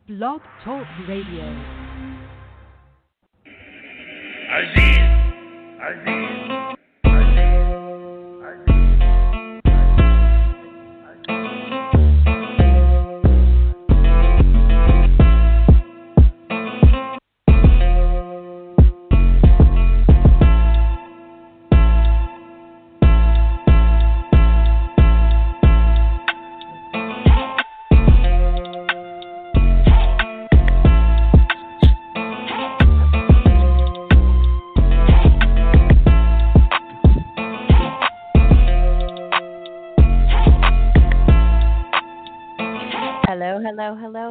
Blog Talk Radio. Aziz, Aziz.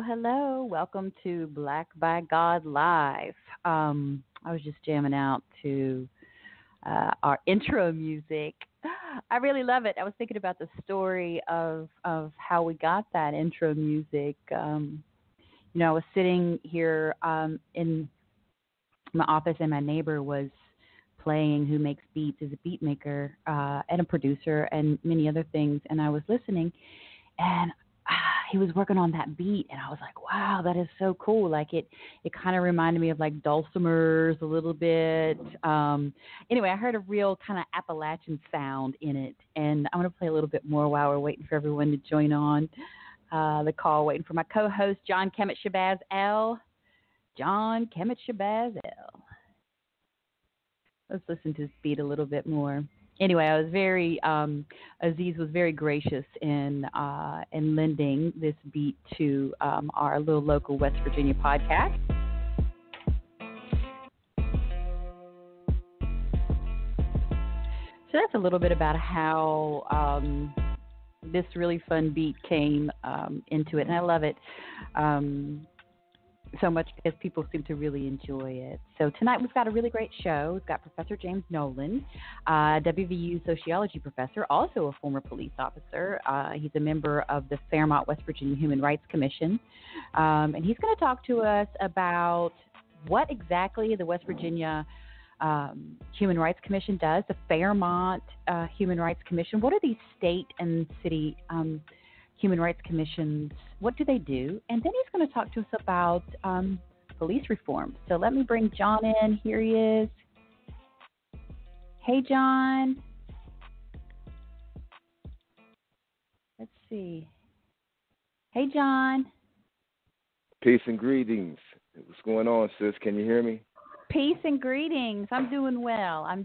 Hello. Welcome to Black by God Live. I was just jamming out to our intro music. I really love it. I was thinking about the story of how we got that intro music. I was sitting here in my office, and my neighbor was playing, who makes beats, is a beat maker and a producer and many other things, and I was listening, and he was working on that beat, and I was like, wow, that is so cool. Like it kind of reminded me of like dulcimers a little bit. Anyway, I heard a real kind of Appalachian sound in it, and I'm going to play a little bit more while we're waiting for everyone to join on the call, waiting for my co-host, John Kemett Shabal. John Kemett Shabal. Let's listen to this beat a little bit more. Anyway, I was very Aziz was very gracious in lending this beat to our little local West Virginia podcast. So that's a little bit about how this really fun beat came into it, and I love it so much because people seem to really enjoy it. So tonight we've got a really great show. We've got Professor James Nolan, WVU sociology professor, also a former police officer. He's a member of the Fairmont, West Virginia Human Rights Commission. And he's going to talk to us about what exactly the West Virginia Human Rights Commission does, the Fairmont Human Rights Commission. What are these state and city Human Rights Commissions? What do they do? And then he's going to talk to us about police reform. So let me bring John in. Here he is. Hey, John. Let's see. Hey, John. Peace and greetings. What's going on, sis? Can you hear me? Peace and greetings. I'm doing well. And,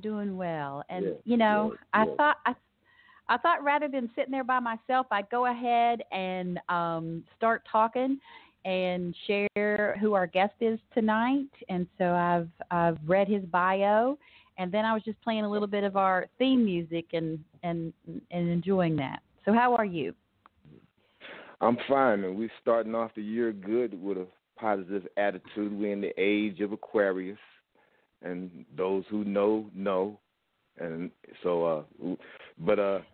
I thought rather than sitting there by myself, I'd go ahead and start talking and share who our guest is tonight. And so I've read his bio, and then I was just playing a little bit of our theme music and enjoying that. So how are you? I'm fine, and we're starting off the year good with a positive attitude. We're in the age of Aquarius, and those who know. And so,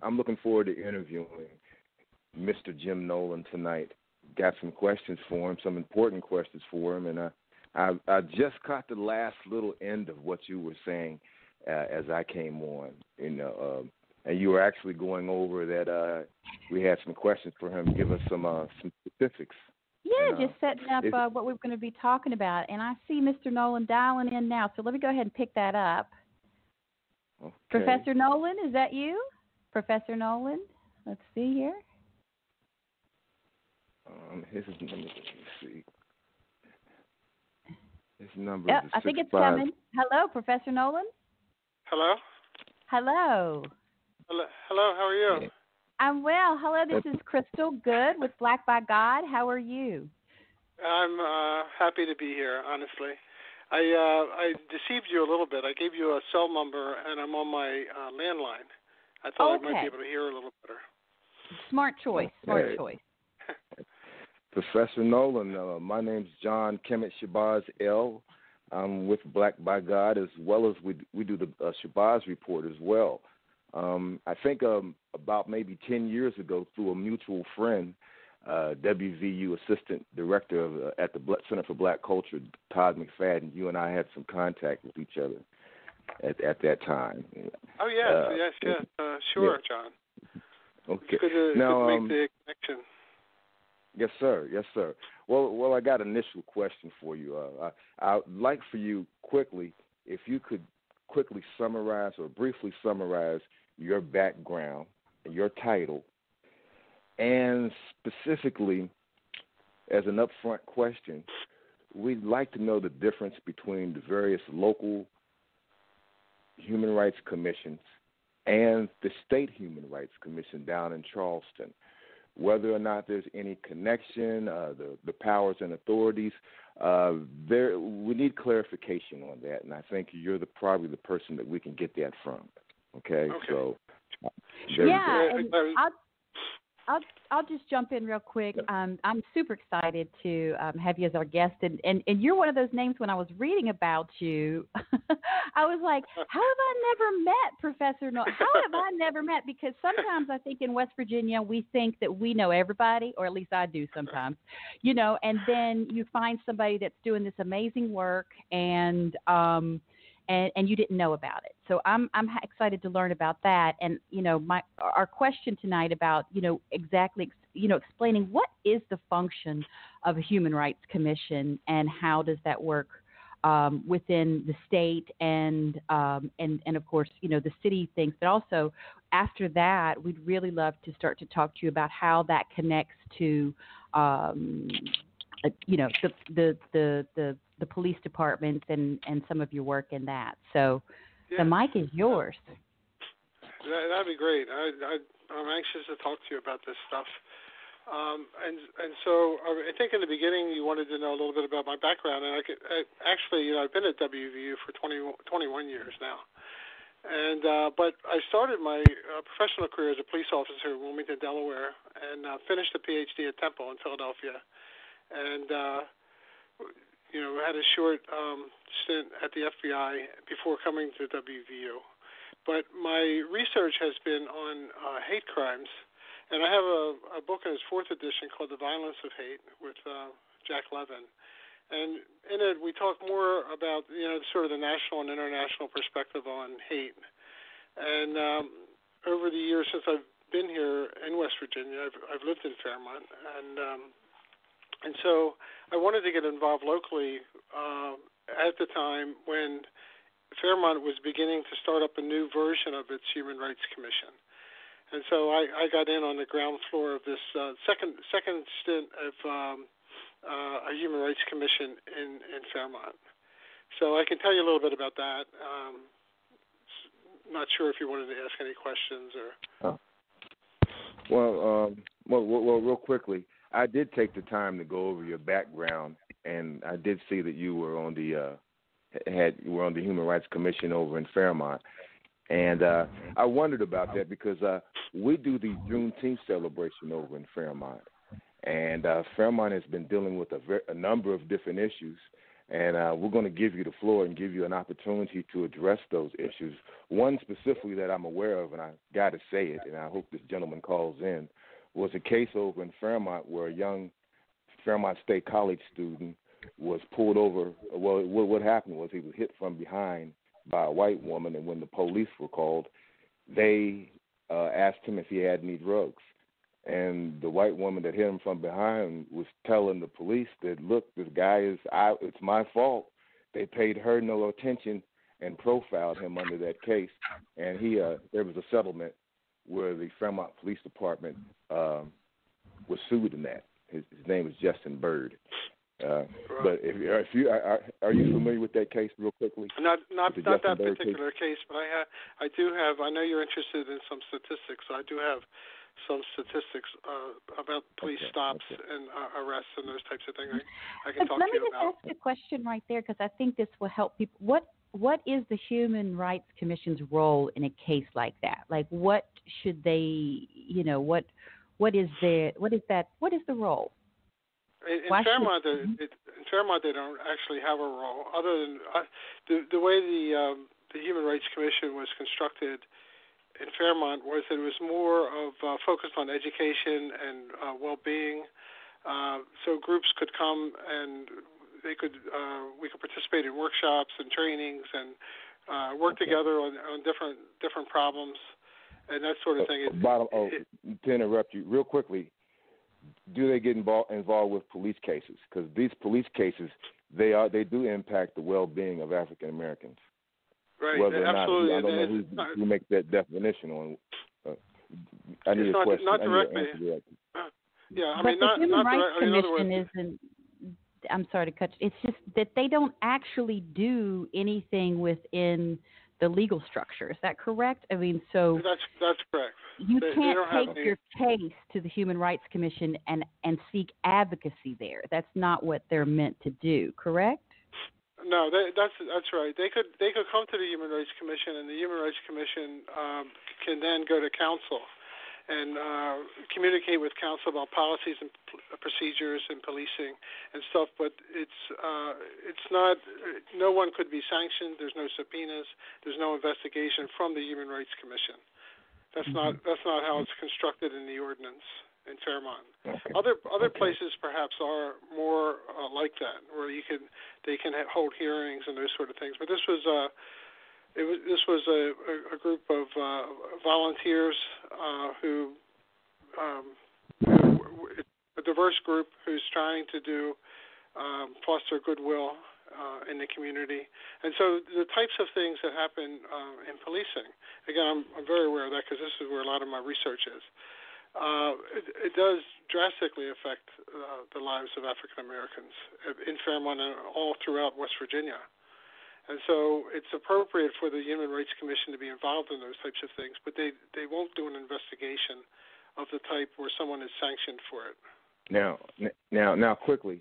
I'm looking forward to interviewing Mr. Jim Nolan tonight. Got some questions for him, some important questions for him, and I just caught the last little end of what you were saying as I came on, and you were actually going over that we had some questions for him. Give us some specifics. Yeah, just setting up what we're going to be talking about, and I see Mr. Nolan dialing in now, so let me go ahead and pick that up. Okay. Professor Nolan, is that you? Professor Nolan? Let's see here. His number, let me see. His number is I think it's coming. Hello, Professor Nolan? Hello? Hello, how are you? Yeah. I'm well. Hello, this is Crystal Good with Black by God. How are you? I'm happy to be here, honestly. I deceived you a little bit. I gave you a cell number, and I'm on my landline. I thought I might be able to hear a little better. Smart choice. Professor Nolan, my name's John Kemett Shabal. I'm with Black by God, as well as we do the SHABAZZ Report as well. I think about maybe 10 years ago, through a mutual friend, WVU Assistant Director at the Center for Black Culture, Todd McFadden, you and I had some contact with each other at that time. Oh, yes. Sure, yeah. John. Okay. It's good to make the connection. Yes, sir. Yes, sir. Well, I got an initial question for you. I'd like for you quickly, if you could quickly summarize or briefly summarize your background, your title, and specifically, as an upfront question, we'd like to know the difference between the various local human rights commissions and the state human rights commission down in Charleston. Whether or not there's any connection, the powers and authorities, we need clarification on that, and I think you're probably the person that we can get that from. Okay. So. Yeah, and I'll just jump in real quick. I'm super excited to have you as our guest, and you're one of those names. When I was reading about you, I was like, how have I never met Professor Nolan? How have I never met? Because sometimes I think in West Virginia we think that we know everybody, or at least I do sometimes, and then you find somebody that's doing this amazing work, and you didn't know about it. So I'm excited to learn about that. And, our question tonight about, exactly, explaining what is the function of a Human Rights Commission and how does that work within the state and of course, the city things. But also after that, we'd really love to start to talk to you about how that connects to, the police departments and some of your work in that. So the mic is yours. That'd be great. I'm anxious to talk to you about this stuff. And so I think in the beginning you wanted to know a little bit about my background, and I've been at WVU for 21 years now. And but I started my professional career as a police officer in Wilmington, Delaware, and finished a PhD at Temple in Philadelphia. And had a short stint at the FBI before coming to WVU. But my research has been on hate crimes, and I have a book in its 4th edition called The Violence of Hate with Jack Levin. And in it, we talk more about, sort of the national and international perspective on hate. And over the years since I've been here in West Virginia, I've lived in Fairmont, and so I wanted to get involved locally at the time when Fairmont was beginning to start up a new version of its Human Rights Commission. And so I got in on the ground floor of this second stint of a Human Rights Commission in Fairmont. So I can tell you a little bit about that. Not sure if you wanted to ask any questions or. Well, real quickly, I did take the time to go over your background, and I did see that you were on the Human Rights Commission over in Fairmont, and I wondered about that because we do the Juneteenth celebration over in Fairmont, and Fairmont has been dealing with a number of different issues, and we're going to give you the floor and give you an opportunity to address those issues. One specifically that I'm aware of, and I got to say it, and I hope this gentleman calls in, was a case over in Fairmont where a young Fairmont State College student was pulled over. Well, what happened was he was hit from behind by a white woman, and when the police were called, they asked him if he had any drugs. And the white woman that hit him from behind was telling the police that, look, this guy it's my fault. They paid her no attention and profiled him under that case. And there was a settlement where the Fairmont Police Department was sued in that. His name is Justin Bird. But if you are you familiar with that case, real quickly? Not that particular case, but I know you're interested in some statistics. So I do have some statistics about police stops and arrests and those types of things. I can talk to you about. Let me just ask a question right there because I think this will help people. What is the Human Rights Commission's role in a case like that? Like, what should they? What is the role? In Fairmont, they don't actually have a role other than the way the Human Rights Commission was constructed in Fairmont was that it was more of focused on education and well-being. So groups could come and we could participate in workshops and trainings and work together on different problems and that sort of thing. To interrupt you real quickly, do they get involved with police cases? Because these police cases, they do impact the well-being of African Americans. Right. Whether or absolutely. not, I don't know who makes that definition on. I need a question. Not directly. Yeah, I mean, the Human not Rights Commission isn't. I'm sorry to cut you. It's just that they don't actually do anything within the legal structure. Is that correct? I mean, so that's correct. You can't take any... your case to the Human Rights Commission and seek advocacy there. That's not what they're meant to do. Correct? No, that's right. They could come to the Human Rights Commission, and the Human Rights Commission can then go to counsel and communicate with counsel about policies and procedures and policing and stuff. But it's not. No one could be sanctioned. There's no subpoenas. There's no investigation from the Human Rights Commission. That's not how it's constructed in the ordinance in Fairmont. Okay. Other places perhaps are more like that, where they can hold hearings and those sort of things. But this was a group of volunteers who a diverse group who's trying to do foster goodwill in the community. And so the types of things that happen in policing, again, I'm very aware of that because this is where a lot of my research is. It does drastically affect the lives of African Americans in Fairmont and all throughout West Virginia. And so it's appropriate for the Human Rights Commission to be involved in those types of things, but they won't do an investigation of the type where someone is sanctioned for it. Now, quickly,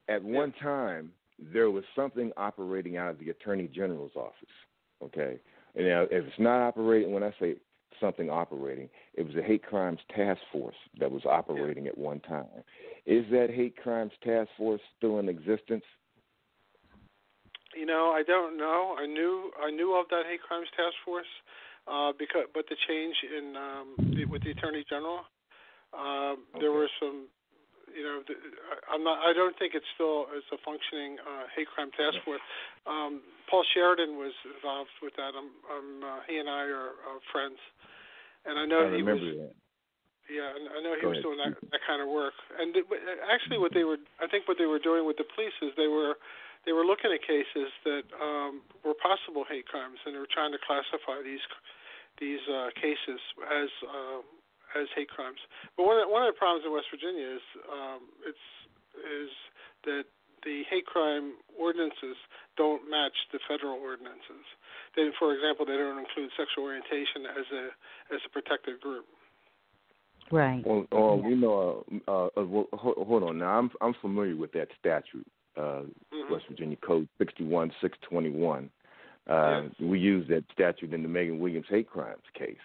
at one time there was something operating out of the Attorney General's office. Okay, and now if it's not operating, when I say something operating, it was a hate crimes task force that was operating at one time. Is that hate crimes task force still in existence? You know, I don't know. I knew of that hate crimes task force, but the change in with the Attorney General, there were some. You know, I don't think it's still as a functioning hate crime task force. Paul Sheridan was involved with that. He and I are friends, and I know he was. That. Yeah, and I know he was doing that kind of work. And actually, what they were doing with the police is they were looking at cases that were possible hate crimes, and they were trying to classify these cases as hate crimes. But one of the problems in West Virginia is that the hate crime ordinances don't match the federal ordinances. For example, they don't include sexual orientation as a protected group. Right. Well, you know, hold on. Now, I'm familiar with that statute, West Virginia Code 61621. We used that statute in the Megan Williams hate crimes case,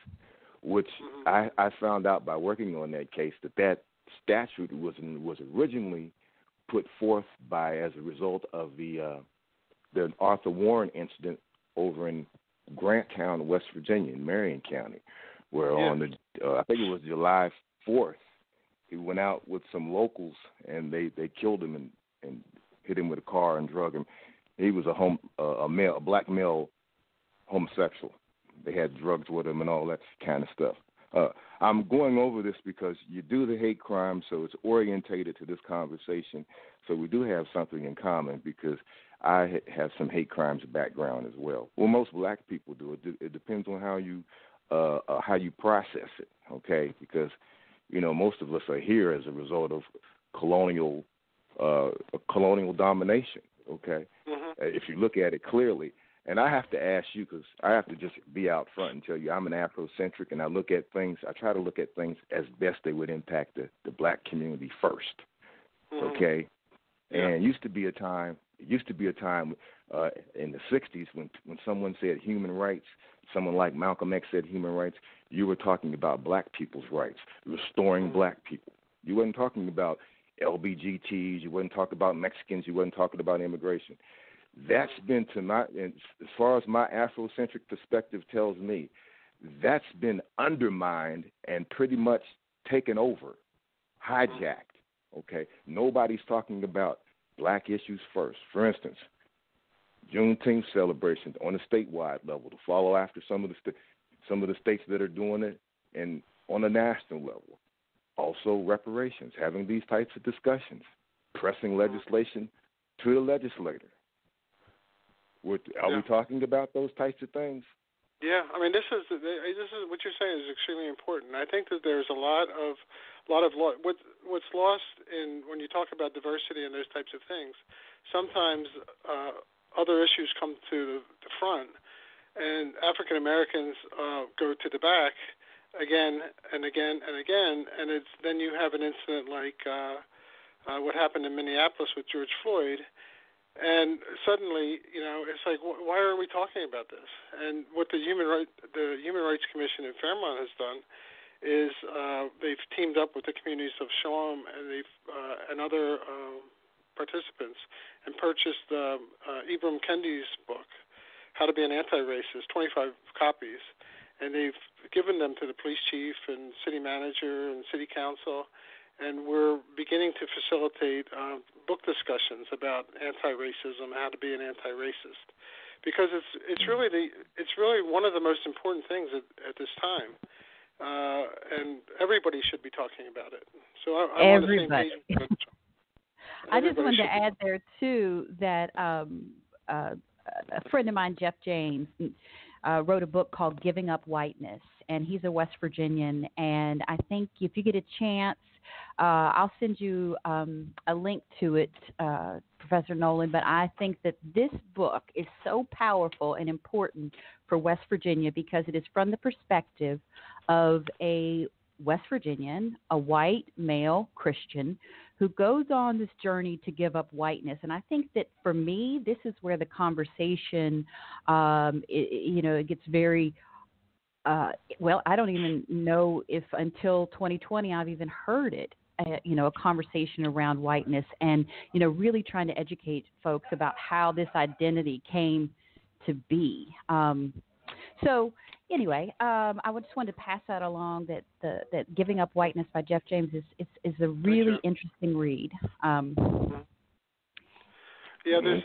which I found out by working on that case that statute was originally put forth as a result of the Arthur Warren incident over in Grantown, West Virginia, in Marion County, where on I think it was July 4th, he went out with some locals and they killed him and hit him with a car and drug him. He was a black male homosexual. They had drugs with him and all that kind of stuff. I'm going over this because you do the hate crime, so it's orientated to this conversation. So we do have something in common because I have some hate crimes background as well. Well, most black people do. It depends on how you process it, okay? Because, you know, most of us are here as a result of colonial domination, okay? If you look at it clearly. And I have to ask you, because I have to just be out front and tell you I'm an Afrocentric, and I try to look at things as best they would impact the black community first, okay? Yeah. And it used to be a time in the 60s when someone said human rights, someone like Malcolm X said human rights, you were talking about black people's rights, restoring black people. You wasn't talking about LBGTs, you wasn't talking about Mexicans, you wasn't talking about immigration. That's been as far as my Afrocentric perspective tells me, that's been undermined and pretty much taken over, hijacked, okay? Nobody's talking about black issues first. For instance, Juneteenth celebrations on a statewide level to follow after some of the states that are doing it, and on a national level. Also reparations, having these types of discussions, pressing legislation to the legislator. Are we talking about those types of things? Yeah, I mean, this is what you're saying is extremely important. I think that there's a lot of what's lost in when you talk about diversity and those types of things. Sometimes other issues come to the front, and African Americans go to the back again and again and again, and then you have an incident like what happened in Minneapolis with George Floyd. And suddenly, it's like, why are we talking about this? And what the Human Rights Commission in Fairmont has done is they've teamed up with the communities of Shalom and other participants and purchased Ibram Kendi's book, How to Be an Anti-Racist, 25 copies, and they've given them to the police chief and city manager and city council. And we're beginning to facilitate book discussions about anti-racism, how to be an anti-racist, because it's really one of the most important things at this time, and everybody should be talking about it. So I'm on the same page. I just wanted to add there too that a friend of mine, Jeff James, wrote a book called Giving Up Whiteness, and he's a West Virginian. And I think if you get a chance, I'll send you a link to it, Professor Nolan, but I think that this book is so powerful and important for West Virginia because it is from the perspective of a West Virginian, a white male Christian, who goes on this journey to give up whiteness. And I think that for me, this is where the conversation, it gets very I don't even know if until 2020 I've even heard it, a conversation around whiteness and, really trying to educate folks about how this identity came to be. So anyway, I just wanted to pass that along that Giving Up Whiteness by Jeff James is a really interesting read. Yeah, there's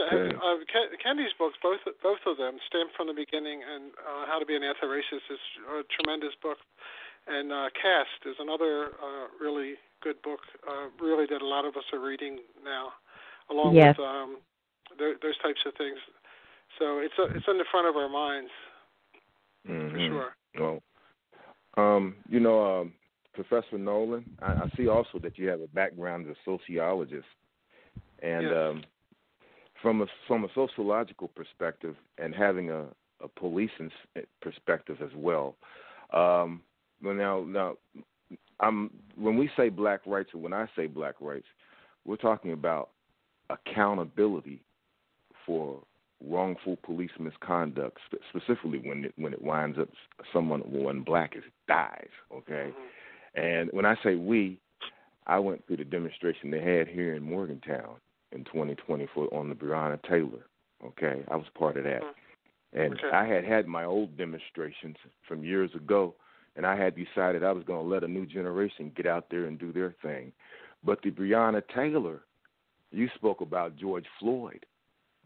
Kendi's books, both of them, Stamped from the Beginning and How to Be an Anti-Racist is a tremendous book. And Cast is another really good book, really that a lot of us are reading now, along with those types of things. So it's in the front of our minds, for sure. Well, Professor Nolan, I see also that you have a background as a sociologist, and from a sociological perspective and having a policing perspective as well. Now, when we say black rights, or when I say black rights, we're talking about accountability for wrongful police misconduct, specifically when it winds up when black dies. Okay, and when I say we, I went through the demonstration they had here in Morgantown in 2020 on the Breonna Taylor. Okay, I was part of that. And I had my old demonstrations from years ago, and I had decided I was going to let a new generation get out there and do their thing. But the Breonna Taylor, you spoke about George Floyd.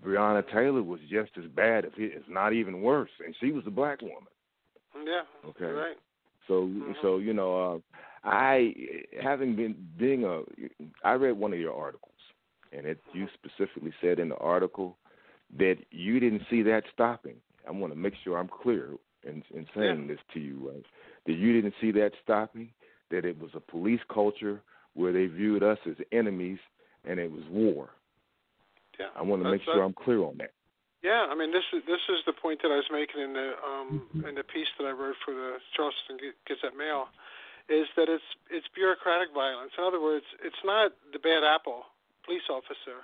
Breonna Taylor was just as bad, if it's not even worse, and she was a black woman. Yeah, okay. Right. So I read one of your articles. And you specifically said in the article that you didn't see that stopping. I want to make sure I'm clear in saying this to you, right? That you didn't see that stopping, that it was a police culture where they viewed us as enemies and it was war. Yeah, I want to make sure I'm clear on that. Yeah, I mean, this is the point that I was making in the piece that I wrote for the Charleston Gazette Mail, is that it's bureaucratic violence. In other words, it's not the bad apple police officer.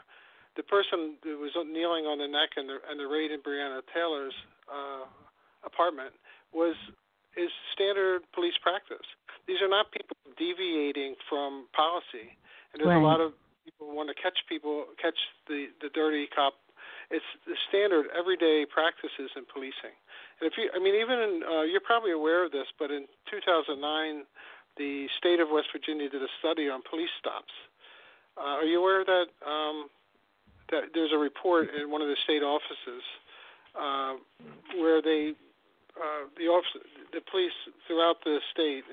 The person who was kneeling on the neck and the raid in Breonna Taylor's apartment is standard police practice. These are not people deviating from policy. And there's a lot of people who want to catch the dirty cop. It's the standard everyday practices in policing. And you're probably aware of this, but in 2009, the state of West Virginia did a study on police stops. Are you aware that that there's a report in one of the state offices where the police throughout the state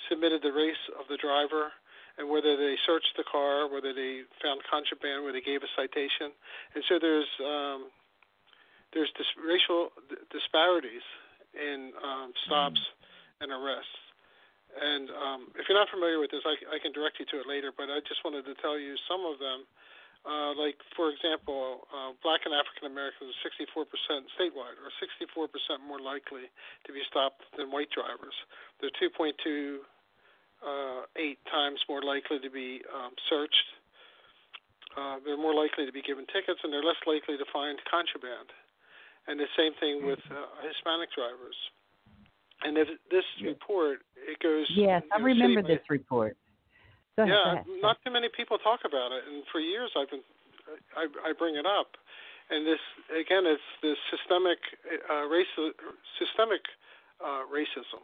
submitted the race of the driver, and whether they searched the car, whether they found contraband, whether they gave a citation. And so there's racial disparities in stops and arrests. And if you're not familiar with this, I can direct you to it later, but I just wanted to tell you some of them. Like, for example, black and African Americans are 64% statewide, or 64% more likely to be stopped than white drivers. They're 2.28 times more likely to be searched. They're more likely to be given tickets, and they're less likely to find contraband. And the same thing with Hispanic drivers. And this report, it goes... Yes, I remember this report. Go ahead. Not too many people talk about it, and for years I bring it up. And this, again, it's the systemic racism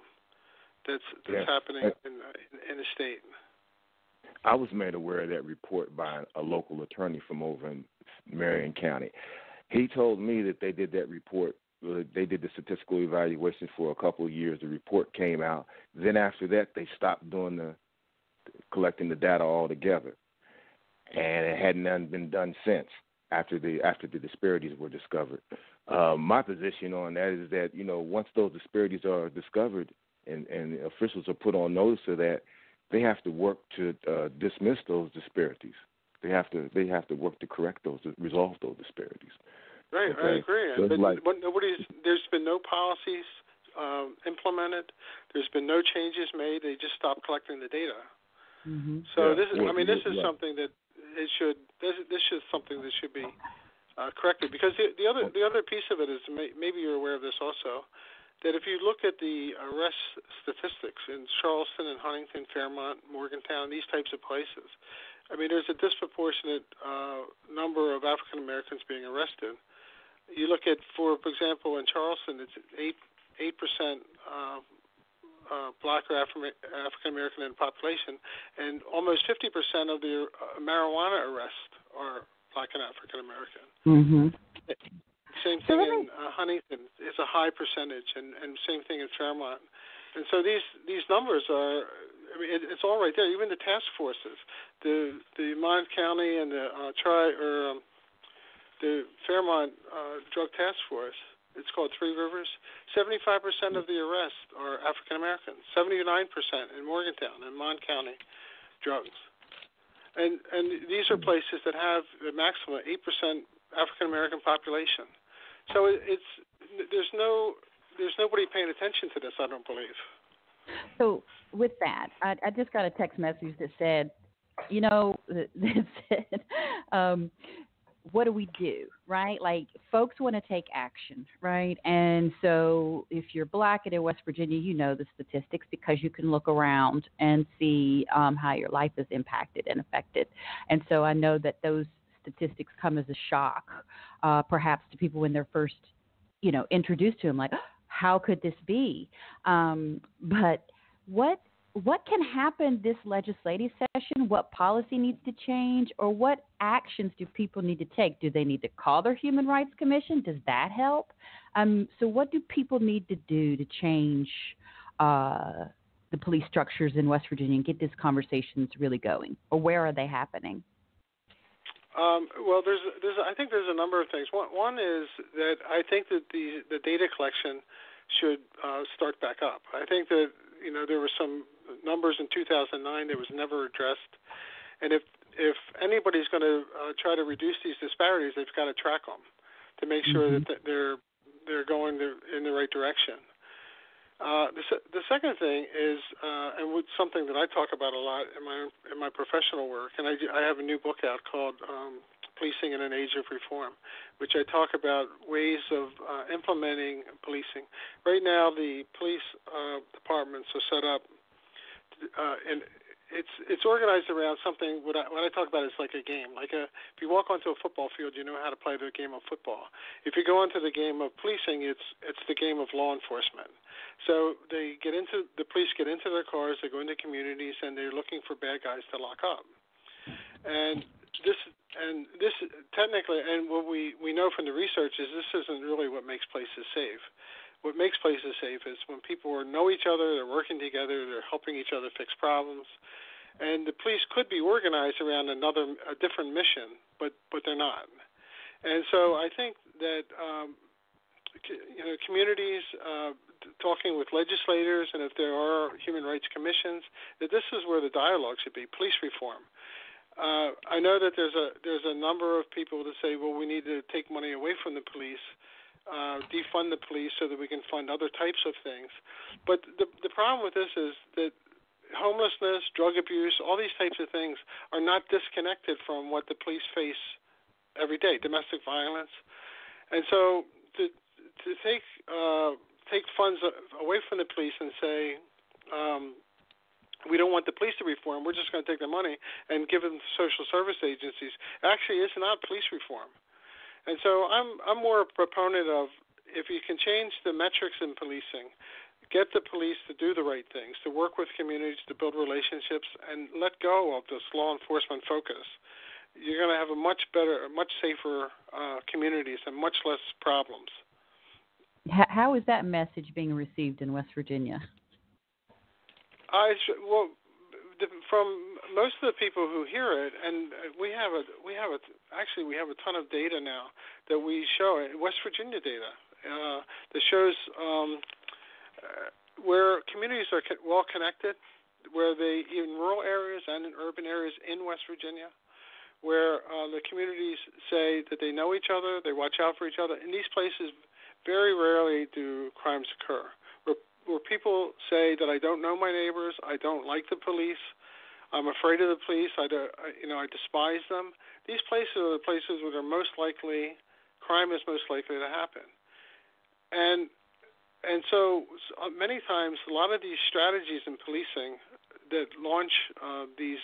that's happening in the state. I was made aware of that report by a local attorney from over in Marion County. He told me that they did that report. They did the statistical evaluation for a couple of years. The report came out. Then after that, they stopped doing collecting the data altogether, and it hadn't been done since after the disparities were discovered. My position on that is that, once those disparities are discovered and officials are put on notice of that, they have to work to dismiss those disparities. They have to work to correct those, to resolve those disparities. Right, okay? I agree. So there's been no policies implemented. There's been no changes made. They just stopped collecting the data. Mm-hmm. So this is something that this is something that should be corrected, because the other piece of it is, maybe you're aware of this also, that if you look at the arrest statistics in Charleston and Huntington, Fairmont, Morgantown, these types of places, there's a disproportionate number of African Americans being arrested. You look at, for example, in Charleston, it's 8% black or African American in the population, and almost 50% of the marijuana arrests are black and African American. Mm-hmm. Same thing in Huntington. It's a high percentage, and same thing in Fairmont. And so these numbers are, it's all right there. Even the task forces, the Mon County and the Fairmont Drug Task Force, it's called Three Rivers. 75% of the arrests are African Americans. 79% in Morgantown and Mon County drugs. And these are places that have a maximum of 8% African American population. So there's nobody paying attention to this, I don't believe. So with that, I just got a text message that said, what do we do, right? Like, folks want to take action, right? And so if you're black and in West Virginia, you know the statistics because you can look around and see how your life is impacted and affected. And so I know that those statistics come as a shock, perhaps to people when they're first, introduced to them, like, how could this be? But what can happen this legislative session? What policy needs to change, or what actions do people need to take? Do they need to call their Human Rights Commission? Does that help? So what do people need to do to change the police structures in West Virginia and get these conversations really going? Or where are they happening? Well, I think there's a number of things. One is that I think that the data collection should start back up. I think that there were some numbers in 2009 that was never addressed, and if anybody's going to try to reduce these disparities, they've got to track them to make sure that they're going in the right direction. The second thing is, and something that I talk about a lot in my professional work, and I have a new book out called Policing in an Age of Reform, which I talk about ways of implementing policing. Right now, the police departments are set up, and it's organized around something. What I talk about is like a game. If you walk onto a football field, you know how to play the game of football. If you go into the game of policing, it's the game of law enforcement. So the police get into their cars, they go into communities, and they're looking for bad guys to lock up. And this technically, and what we know from the research is this isn't really what makes places safe. what makes places safe is when people know each other, they're working together, they're helping each other fix problems. And the police could be organized around a different mission, but they're not. And so I think that communities talking with legislators, and if there are human rights commissions, that this is where the dialogue should be. Police reform. I know that there's a number of people that say, well, we need to take money away from the police, defund the police so that we can fund other types of things. But the problem with this is that homelessness, drug abuse, all these types of things are not disconnected from what the police face every day, domestic violence. And so to take funds away from the police and say, we don't want the police to reform, we're just going to take the money and give them to social service agencies, actually is not police reform. And so I'm more a proponent of, if you can change the metrics in policing, get the police to do the right things, to work with communities, to build relationships, and let go of this law enforcement focus, you're going to have a much better, much safer communities and much less problems. How is that message being received in West Virginia? From most of the people who hear it, and we have a ton of data now that we show, West Virginia data that shows where communities are well connected, where they, in rural areas and in urban areas in West Virginia, where the communities say that they know each other, they watch out for each other. In these places, very rarely do crimes occur. Where people say that I don't know my neighbors, I don't like the police, I'm afraid of the police, I despise them. These places are the places where crime is most likely to happen. And so many times, a lot of these strategies in policing that launch these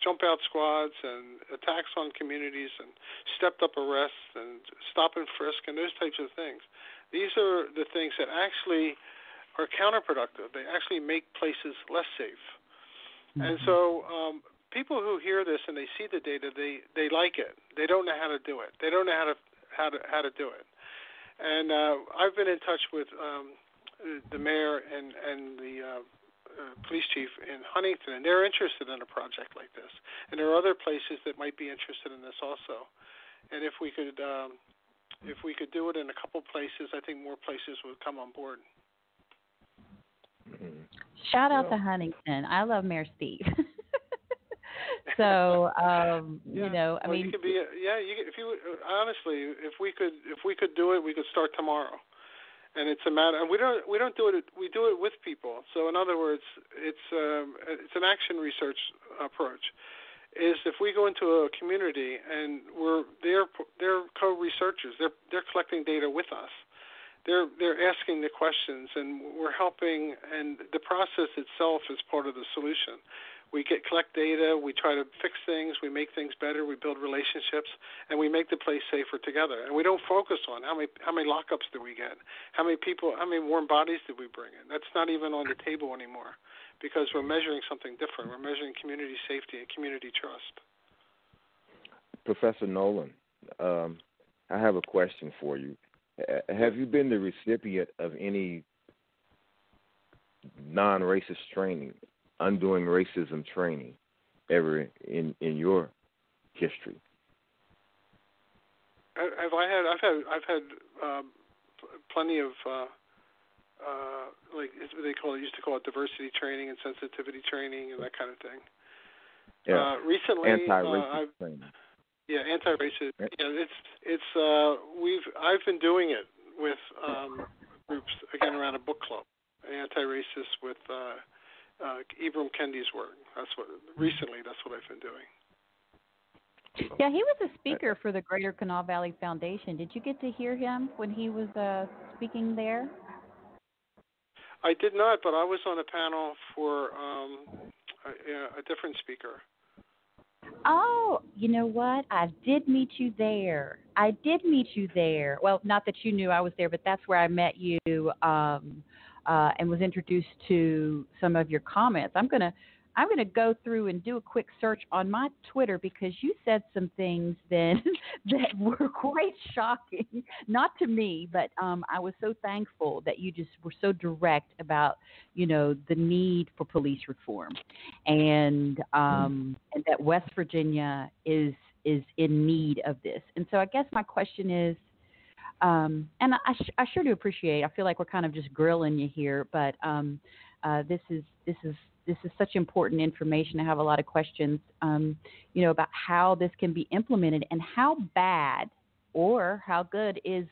jump-out squads and attacks on communities and stepped-up arrests and stop and frisk and those types of things, these are the things that actually are counterproductive. They actually make places less safe. Mm-hmm. And so people who hear this and they see the data, they like it. They don't know how to do it. They don't know how to do it. And I've been in touch with the mayor and the police chief in Huntington, and they're interested in a project like this. And there are other places that might be interested in this also. And if we could do it in a couple places, I think more places would come on board. Mm-hmm. Shout out to Huntington. I love Mayor Steve. So you could be honestly, if we could do it, we could start tomorrow. And it's a matter, and we don't do it. We do it with people. So in other words, it's an action research approach. Is if we go into a community and they're co-researchers, they're collecting data with us. They're asking the questions, and we're helping. And the process itself is part of the solution. We collect data, we try to fix things, we make things better, we build relationships, and we make the place safer together. And we don't focus on how many lockups do we get, how many warm bodies did we bring in. That's not even on the table anymore, because we're measuring something different. We're measuring community safety and community trust. Professor Nolan, I have a question for you. Have you been the recipient of any non-racist training, undoing racism training, ever in your history? I've had plenty of used to call it diversity training and sensitivity training and that kind of thing. Yeah. Recently, anti-racist training. Yeah, anti-racist. I've been doing it with groups again around a book club, anti-racist with Ibram Kendi's work. That's what I've been doing. Yeah, he was a speaker for the Greater Kanawha Valley Foundation. Did you get to hear him when he was speaking there? I did not, but I was on a panel for a different speaker. Oh, you know what? I did meet you there. Well, not that you knew I was there, but that's where I met you and was introduced to some of your comments. I'm going to I'm going to go through and do a quick search on my Twitter because you said some things then that were quite shocking, not to me, but I was so thankful that you just were so direct about, the need for police reform, and that West Virginia is in need of this. And so I guess my question is, and I sure do appreciate. I feel like we're kind of just grilling you here, but this is such important information. I have a lot of questions, about how this can be implemented and how bad or how good is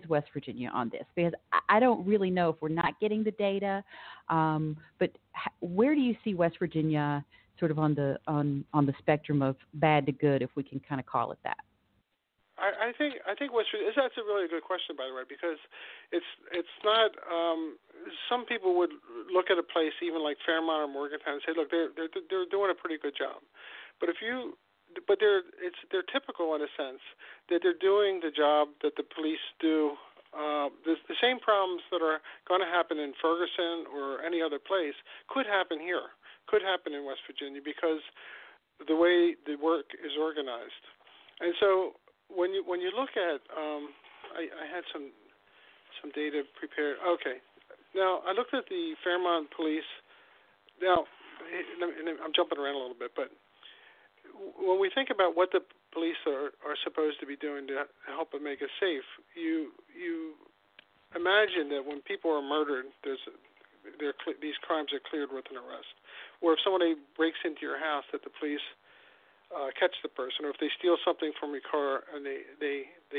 West Virginia on this, because I don't really know if we're not getting the data. But where do you see West Virginia sort of on the spectrum of bad to good, if we can kind of call it that? I think West Virginia, that's a really good question, by the way, because it's not. Some people would look at a place even like Fairmont or Morgantown and say, look, they're doing a pretty good job, but they're typical in a sense that they're doing the job that the police do. The same problems that are going to happen in Ferguson or any other place could happen here, could happen in West Virginia because the way the work is organized, and so. When you look at, I had some data prepared. Okay, now I looked at the Fairmont police. Now I'm jumping around a little bit, but when we think about what the police are supposed to be doing to help and make us safe, you imagine that when people are murdered, these crimes are cleared with an arrest, or if somebody breaks into your house, that the police catch the person, or if they steal something from your car and they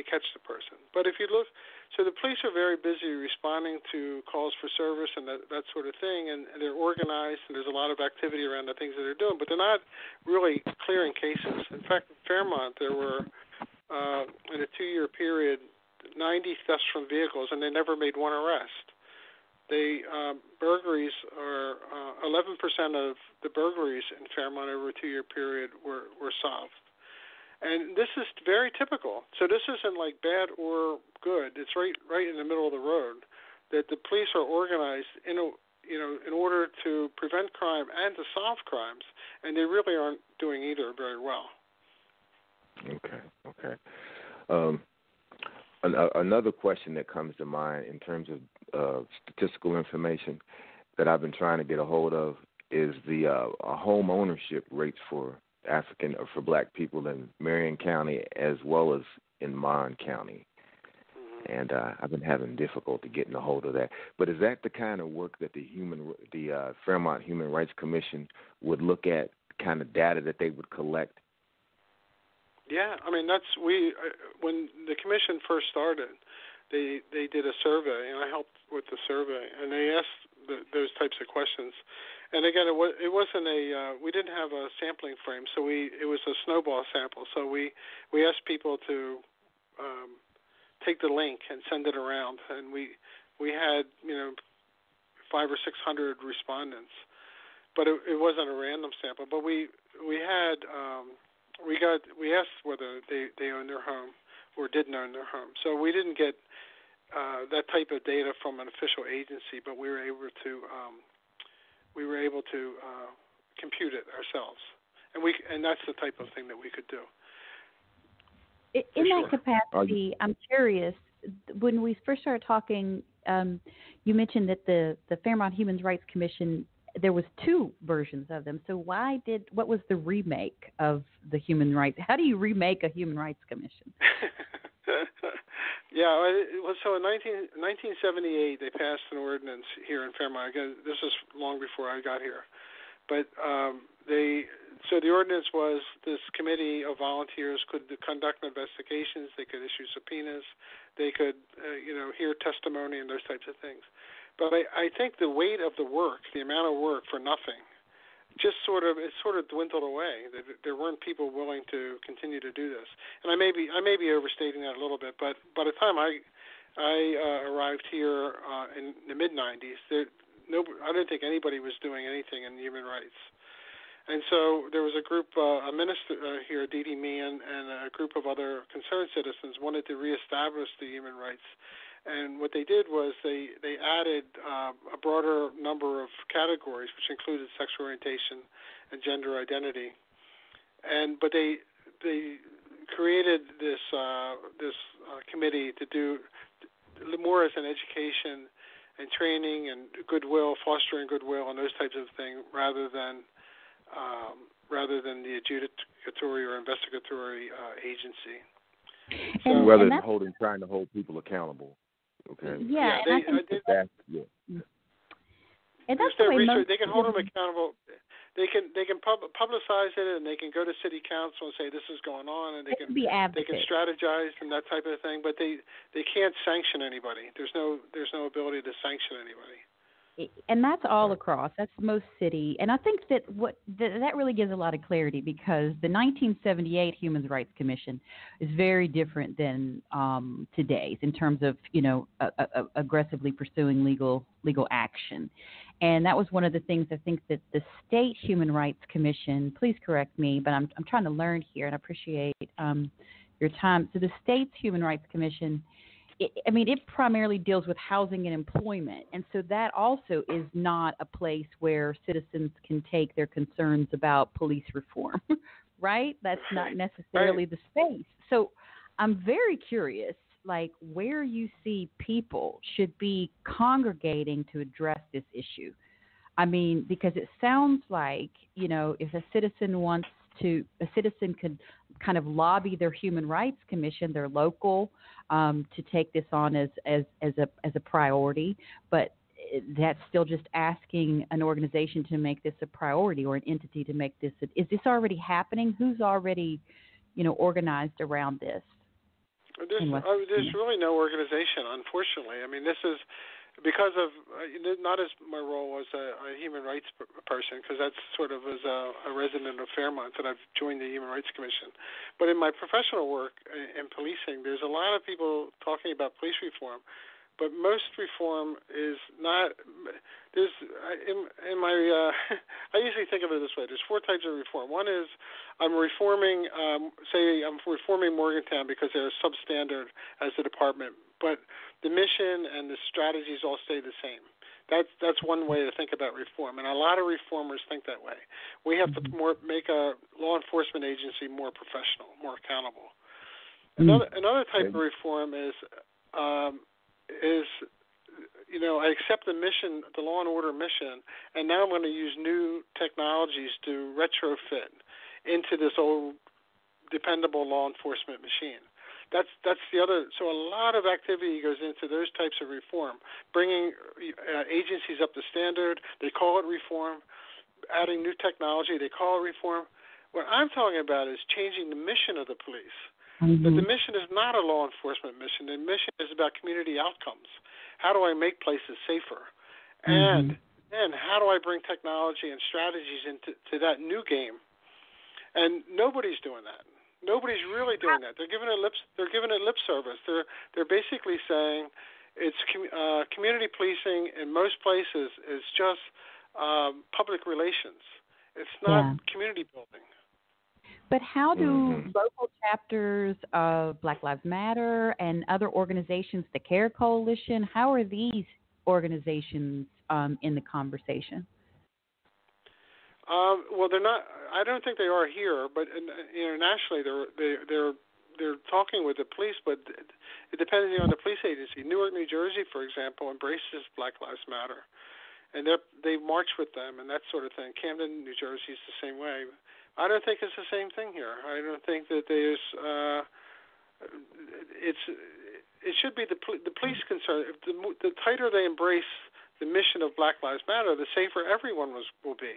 catch the person. But if you look, so the police are very busy responding to calls for service and that sort of thing, and they're organized, and there's a lot of activity around the things that they're doing, but they're not really clearing cases. In fact, in Fairmont, there were, in a 2-year period, 90 thefts from vehicles, and they never made one arrest. Burglaries are 11% of the burglaries in Fairmont over a 2-year period were solved, and this is very typical. So this isn't like bad or good. It's right in the middle of the road. That the police are organized in order to prevent crime and to solve crimes, and they really aren't doing either very well. Okay. Another question that comes to mind in terms of statistical information that I've been trying to get a hold of is the home ownership rates for African or for Black people in Marion County as well as in Mon County. And I've been having difficulty getting a hold of that. But is that the kind of work that the Fairmont Human Rights Commission would look at, kind of data that they would collect? Yeah, I mean when the commission first started, they did a survey, and I helped with the survey, and they asked those types of questions. And again, it wasn't we didn't have a sampling frame, so it was a snowball sample. So we asked people to take the link and send it around, and we had 500 or 600 respondents, but it wasn't a random sample. But we asked whether they owned their home or didn't own their home. So we didn't get that type of data from an official agency, but we were able to compute it ourselves, and that's the type of thing that we could do. In that capacity, I'm curious, when we first started talking, you mentioned that the Fairmont Human Rights Commission, there was 2 versions of them. So what was the remake of the Human Rights? How do you remake a Human Rights Commission? Yeah, so in 1978, they passed an ordinance here in Fairmont. Again, this is long before I got here. But so the ordinance was this committee of volunteers could conduct investigations, they could issue subpoenas, they could hear testimony and those types of things. But I think the weight of the work, the amount of work for nothing, it sort of dwindled away. There weren't people willing to continue to do this. And I may be overstating that a little bit, but by the time I arrived here in the mid-'90s, I didn't think anybody was doing anything in human rights. And so there was a group, a minister here, Dee Meehan, and a group of other concerned citizens wanted to reestablish the human rights. And what they did was they added a broader number of categories, which included sexual orientation and gender identity. But they created this committee to do more as an education and training and goodwill, fostering goodwill, and those types of things, rather than the adjudicatory or investigatory agency. So rather than trying to hold people accountable. Okay. Yeah, and that's the way research. They can hold them accountable. They can publicize it, and they can go to city council and say this is going on, and they can strategize and that type of thing. But they can't sanction anybody. There's no ability to sanction anybody. And that's all across. That's most city. And I think that that really gives a lot of clarity, because the 1978 Human Rights Commission is very different than today's in terms of, aggressively pursuing legal action. And that was one of the things I think that the state Human Rights Commission, please correct me, but I'm trying to learn here, and I appreciate your time. So the state's Human Rights Commission, it primarily deals with housing and employment. And so that also is not a place where citizens can take their concerns about police reform, right? That's not necessarily the space. So I'm very curious, where you see people should be congregating to address this issue. Because it sounds like, if a citizen could kind of lobby their Human Rights Commission, their local, to take this on as a priority, but that's still just asking an organization to make this a priority, or an entity to make this. Is this already happening? Who's already, organized around this? There's really no organization, unfortunately. This is because of not as my role as a human rights person, because that's sort of as a resident of Fairmont that I've joined the Human Rights Commission. But in my professional work in policing, there's a lot of people talking about police reform, but most reform is not. There's in my I usually think of it this way. There's four types of reform. One is I'm reforming, I'm reforming Morgantown because they're substandard as a department, but the mission and the strategies all stay the same. That's one way to think about reform, and a lot of reformers think that way. We have to make a law enforcement agency more professional, more accountable. Another type of reform is I accept the mission, the law and order mission, and now I'm going to use new technologies to retrofit into this old dependable law enforcement machine. That's the other. So a lot of activity goes into those types of reform, bringing agencies up to standard. They call it reform. Adding new technology, they call it reform. What I'm talking about is changing the mission of the police. That the mission is not a law enforcement mission. The mission is about community outcomes. How do I make places safer? And then how do I bring technology and strategies into that new game? And nobody's doing that. Nobody's really doing that. They're giving it lip service. They're basically saying it's community policing in most places is just public relations. It's not community building. But how do local chapters of Black Lives Matter and other organizations, the CARE Coalition, how are these organizations in the conversation? Well, they're not. I don't think they are here, but internationally, they're talking with the police. But it depends on the police agency. Newark, New Jersey, for example, embraces Black Lives Matter, and they march with them and that sort of thing. Camden, New Jersey, is the same way. I don't think it's the same thing here. I don't think that there's. It should be the police concern. If the tighter they embrace the mission of Black Lives Matter, the safer everyone will be.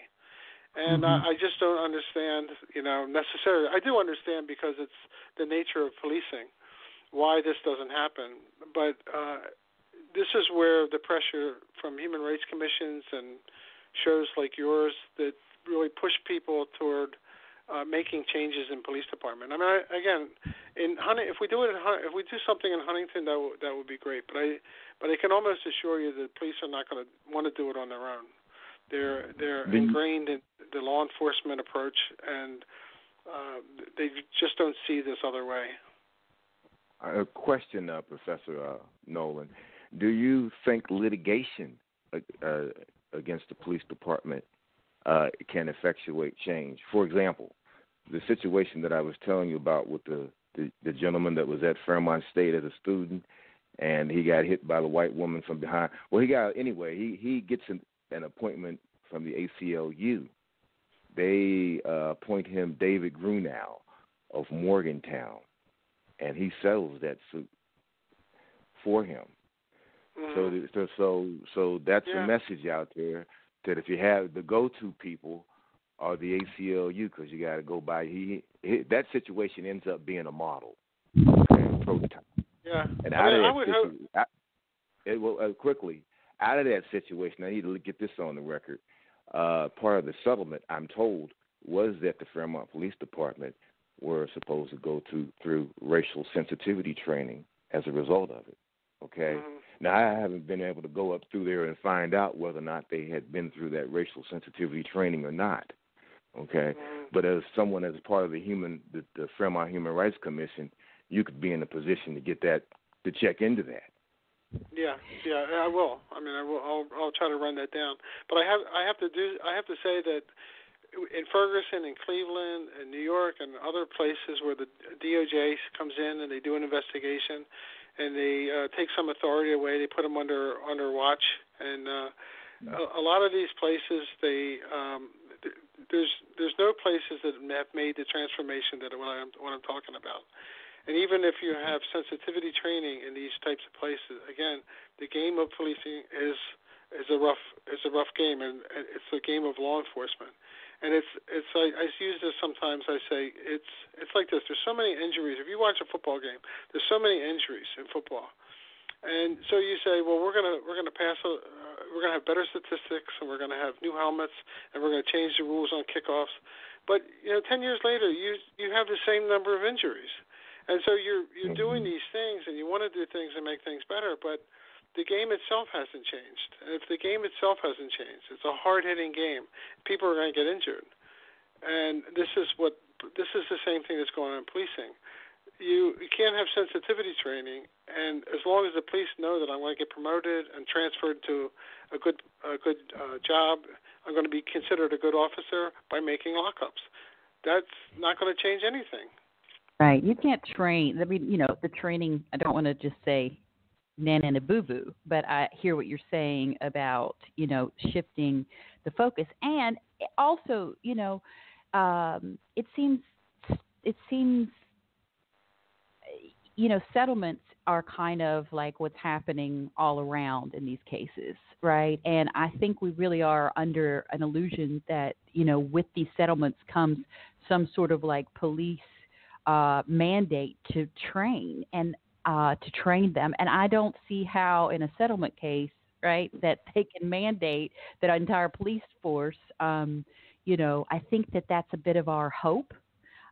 And I just don't understand, necessarily. I do understand because it's the nature of policing why this doesn't happen. But this is where the pressure from human rights commissions and shows like yours that really push people toward making changes in police department. If we do something in Huntington, that would be great. But I can almost assure you that police are not going to want to do it on their own. They're ingrained in the law enforcement approach, and they just don't see this other way. A question, Professor Nolan. Do you think litigation against the police department can effectuate change? For example, the situation that I was telling you about with the gentleman that was at Fairmont State as a student, and he got hit by the white woman from behind. Well, he gets an appointment from the ACLU. They appoint him David Grunow of Morgantown, and he settles that suit for him. Mm-hmm. So that's the message out there, that if you have the go-to people are the ACLU, because you got to go by. That situation ends up being a model, prototype. Yeah. And quickly, out of that situation, I need to get this on the record. Part of the settlement, I'm told, was that the Fairmont Police Department were supposed to go through racial sensitivity training as a result of it. Okay? Mm-hmm. Now, I haven't been able to go up through there and find out whether or not they had been through that racial sensitivity training or not. Okay? Mm-hmm. But as someone as part of the Fairmont Human Rights Commission, you could be in a position to get that, to check into that. Yeah, I will. I'll try to run that down. But I have to say that in Ferguson and Cleveland and New York and other places where the DOJ comes in and they do an investigation and they take some authority away, they put them under watch, and a lot of these places there's no places that have made the transformation that what I'm talking about. And even if you have sensitivity training in these types of places, again, the game of policing is a rough game, and it's a game of law enforcement. And I use this sometimes. I say it's like this. There's so many injuries. If you watch a football game, there's so many injuries in football. And so you say, well, we're gonna have better statistics, and we're gonna have new helmets, and we're gonna change the rules on kickoffs. But 10 years later, you have the same number of injuries. And so you're doing these things, and you want to do things and make things better, but the game itself hasn't changed. And if the game itself hasn't changed, it's a hard-hitting game. People are going to get injured. And this is the same thing that's going on in policing. You can't have sensitivity training, and as long as the police know that I'm going to get promoted and transferred to a good job, I'm going to be considered a good officer by making lockups. That's not going to change anything. Right. You can't train. I mean, the training, I don't want to just say nana and a boo-boo, but I hear what you're saying about, shifting the focus. And also, it seems, settlements are kind of like what's happening all around in these cases, right? And I think we really are under an illusion that, with these settlements comes some sort of like police mandate to train them. And I don't see how in a settlement case, right, that they can mandate that our entire police force, I think that that's a bit of our hope,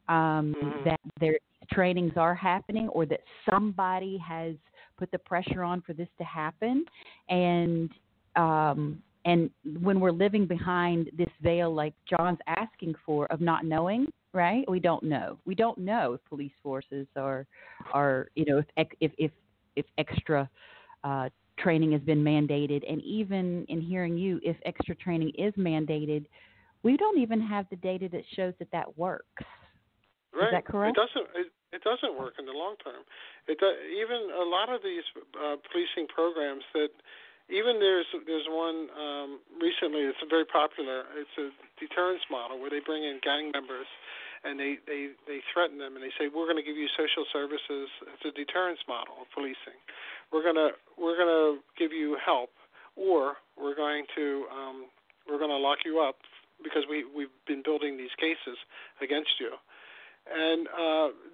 that their trainings are happening, or that somebody has put the pressure on for this to happen. And when we're living behind this veil, like John's asking for, of not knowing, right? We don't know. We don't know if police forces are if extra training has been mandated, and even in hearing you, if extra training is mandated, we don't even have the data that shows that works. Right. Is that correct? It doesn't work in the long term. Even a lot of these policing programs that. Even there's one recently that's very popular. It's a deterrence model where they bring in gang members and they threaten them and they say, we're going to give you social services. It's a deterrence model of policing. We're gonna give you help, or we're going to lock you up because we've been building these cases against you. And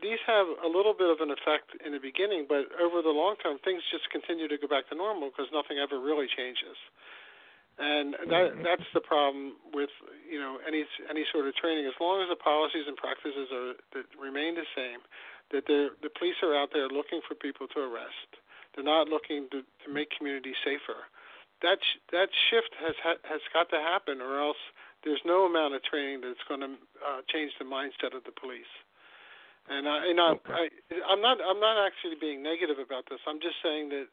these have a little bit of an effect in the beginning, but over the long term, things just continue to go back to normal because nothing ever really changes. And that's the problem with any sort of training. As long as the policies and practices that remain the same, that the police are out there looking for people to arrest. They're not looking to make communities safer. That shift has got to happen, or else there's no amount of training that's going to change the mindset of the police. And Okay. I'm not actually being negative about this. I'm just saying that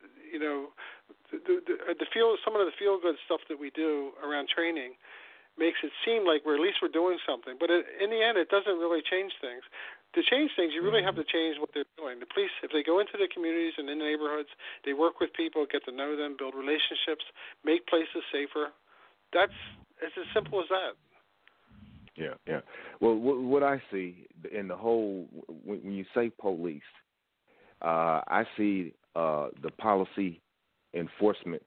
some of the feel good stuff that we do around training makes it seem like we're doing something, but in the end, it doesn't really change things. To change things, you really have to change what they're doing. The police, if they go into the communities and in the neighborhoods, they work with people, get to know them, build relationships, make places safer. It's as simple as that. Yeah. Well, what I see in the whole, when you say police, I see the policy enforcement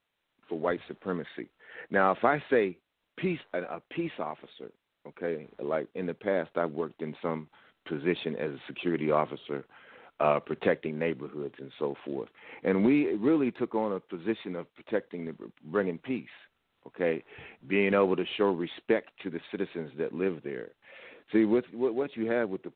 for white supremacy. Now, if I say a peace officer, okay, like in the past, I've worked in some position as a security officer, protecting neighborhoods and so forth, and we really took on a position of bringing peace. Okay, being able to show respect to the citizens that live there. See, what you have with the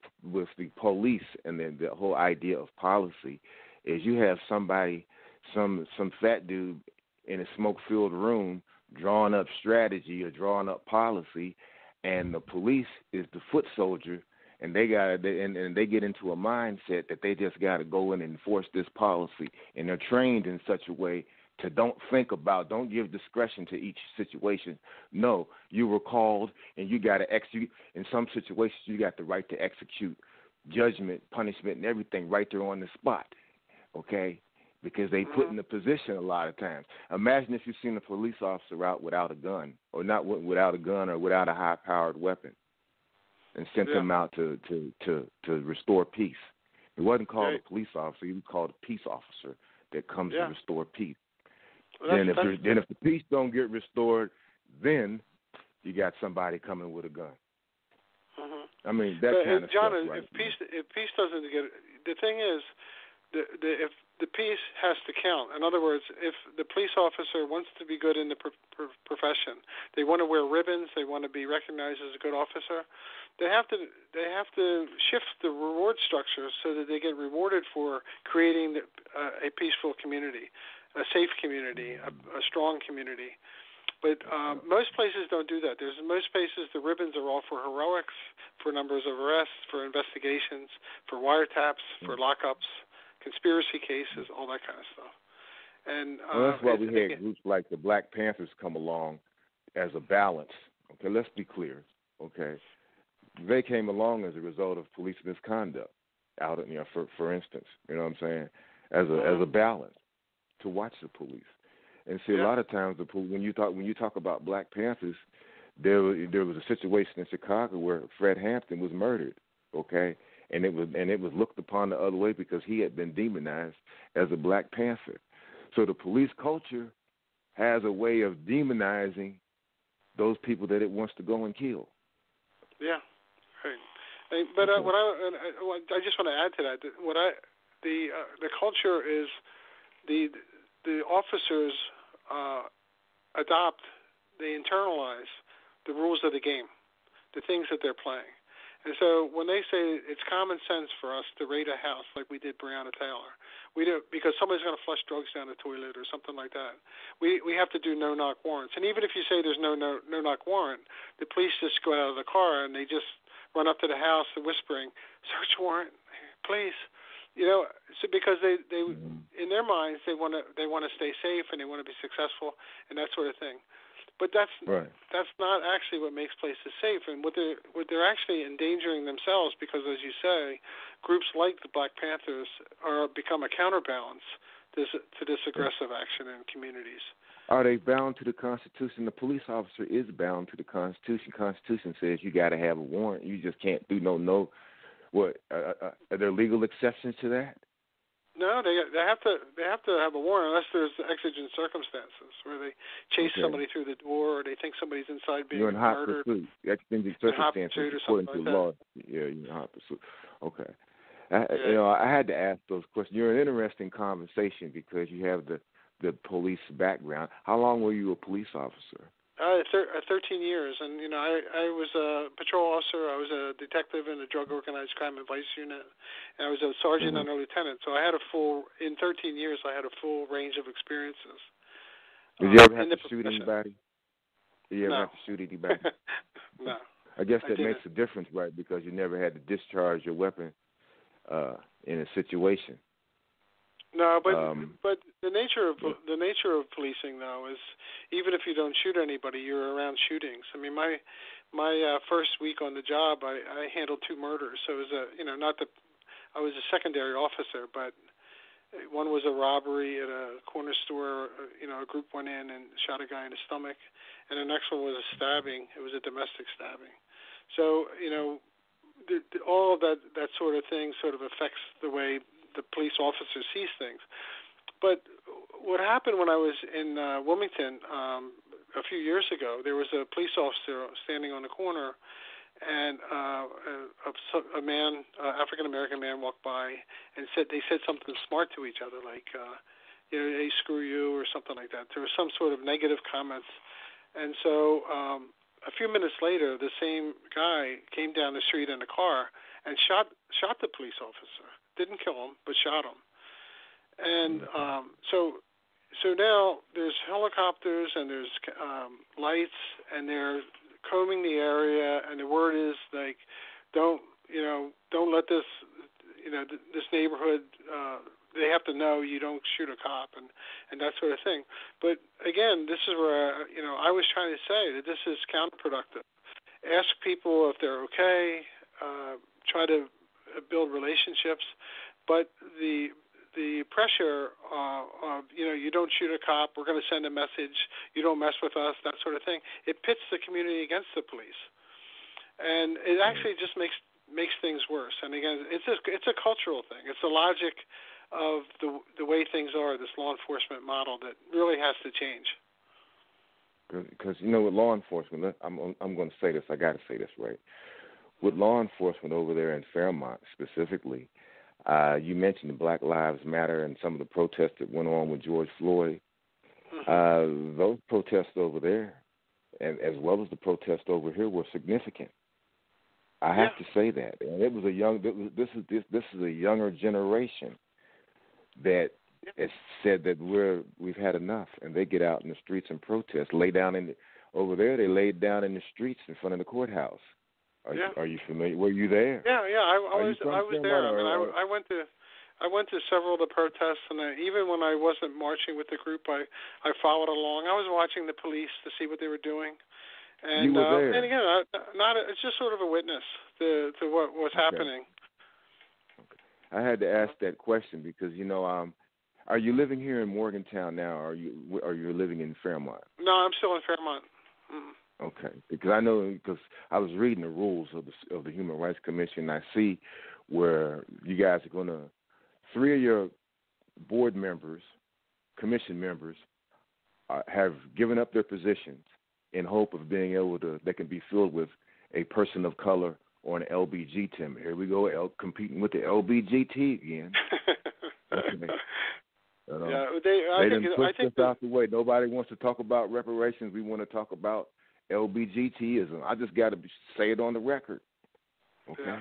police and the whole idea of policy is you have somebody, some fat dude in a smoke-filled room drawing up strategy or drawing up policy, and the police is the foot soldier, and they get into a mindset that they just got to go in and enforce this policy, and they're trained in such a way to don't give discretion to each situation. No, you were called and you got to execute. In some situations, you got the right to execute judgment, punishment, and everything right there on the spot, okay? Because they put in a position a lot of times. Imagine if you've seen a police officer out without a gun, or not without a gun or without a high-powered weapon, and sent them out to restore peace. He wasn't called a police officer. He was called a peace officer that comes to restore peace. Well, if the peace don't get restored, then you got somebody coming with a gun. I mean, kind of John, stuff. If peace doesn't get, the thing is, if the peace has to count. In other words, if the police officer wants to be good in the profession, they want to wear ribbons, they want to be recognized as a good officer, they have to shift the reward structure so that they get rewarded for creating a peaceful community, a safe community, a strong community. But most places don't do that. Most places the ribbons are all for heroics, for numbers of arrests, for investigations, for wiretaps, for lockups, conspiracy cases, all that kind of stuff. And that's why we had groups like the Black Panthers come along as a balance. Okay, let's be clear. Okay, they came along as a result of police misconduct. For instance, you know what I'm saying, as a balance to watch the police. And see, a lot of times when you talk about Black Panthers, there was a situation in Chicago where Fred Hampton was murdered. Okay, and it was looked upon the other way because he had been demonized as a Black Panther. So the police culture has a way of demonizing those people that it wants to go and kill. Yeah, right. But what I just want to add to that, the culture is the officers adopt, they internalize the rules of the game, the things that they're playing. And so when they say it's common sense for us to raid a house like we did Breonna Taylor, we do because somebody's going to flush drugs down the toilet or something like that. We have to do no-knock warrants. And even if you say there's no no-knock warrant, the police just go out of the car and they just run up to the house and whispering, "Search warrant, please." You know, so because they in their minds they want to stay safe and they want to be successful and that sort of thing. But that's not actually what makes places safe, and what they're actually endangering themselves because, as you say, groups like the Black Panthers become a counterbalance to this aggressive action in communities. Are they bound to the Constitution? The police officer is bound to the Constitution. Constitution says you got to have a warrant. You just can't do no. What are there legal exceptions to that? No, they have to have a warrant unless there's exigent circumstances where they chase somebody through the door or they think somebody's inside being murdered. You're in hot pursuit. Exigent circumstances according to law. Yeah, you're in hot pursuit. Okay. I had to ask those questions. You're an interesting conversation because you have the police background. How long were you a police officer? 13 years, and I was a patrol officer. I was a detective in the Drug Organized Crime Advice Unit, and I was a sergeant and a lieutenant. So I had in 13 years, I had a full range of experiences. Did you ever have to shoot anybody? Did you ever have to shoot anybody? No. I guess that makes a difference, right? Because you never had to discharge your weapon in a situation. No, but the nature of policing though is even if you don't shoot anybody, you're around shootings. I mean, my first week on the job, I handled 2 murders. So it was not that I was a secondary officer, but one was a robbery at a corner store. A group went in and shot a guy in the stomach, and the next one was a stabbing. It was a domestic stabbing. So all of that sort of thing sort of affects the way the police officer sees things. But what happened when I was in Wilmington a few years ago, there was a police officer standing on the corner, and a man, African-American man, walked by and they said something smart to each other, like, hey, screw you, or something like that. There was some sort of negative comments. And so a few minutes later, the same guy came down the street in a car and shot the police officer. Didn't kill him, but shot him. And so now there's helicopters and there's lights, and they're combing the area, and the word is like, don't let this this neighborhood. They have to know you don't shoot a cop and that sort of thing. But again, this is where I was trying to say that this is counterproductive. Ask people if they're okay. Try to build relationships, but the pressure of you don't shoot a cop, we're going to send a message, you don't mess with us, that sort of thing, it pits the community against the police, and it actually just makes things worse. And again, it's a cultural thing. It's the logic of the way things are, this law enforcement model, that really has to change. Because with law enforcement, I'm going to say this. I got to say this right. With law enforcement over there in Fairmont specifically, you mentioned the Black Lives Matter and some of the protests that went on with George Floyd. Those protests over there, and as well as the protests over here, were significant. I have to say that, and it was this is a younger generation that has said that we've had enough, and they get out in the streets and protest. Over there, they laid down in the streets in front of the courthouse. Are you familiar? Were you there? Yeah. I was there. I went to several of the protests, and even when I wasn't marching with the group, I followed along. I was watching the police to see what they were doing. And, you were there. And again, it's just sort of a witness to what was happening. I had to ask that question because are you living here in Morgantown now? Or are you living in Fairmont? No, I'm still in Fairmont. Okay, because I was reading the rules of the Human Rights Commission. I see where you guys are going to 3 of your board members, commission members, have given up their positions in hope of being able to. They can be filled with a person of color or an LBG team. Here we go, competing with the LBGT again. Okay. They didn't push us out the way. Nobody wants to talk about reparations. We want to talk about LBGTism. I just got to say it on the record. Okay. Yeah.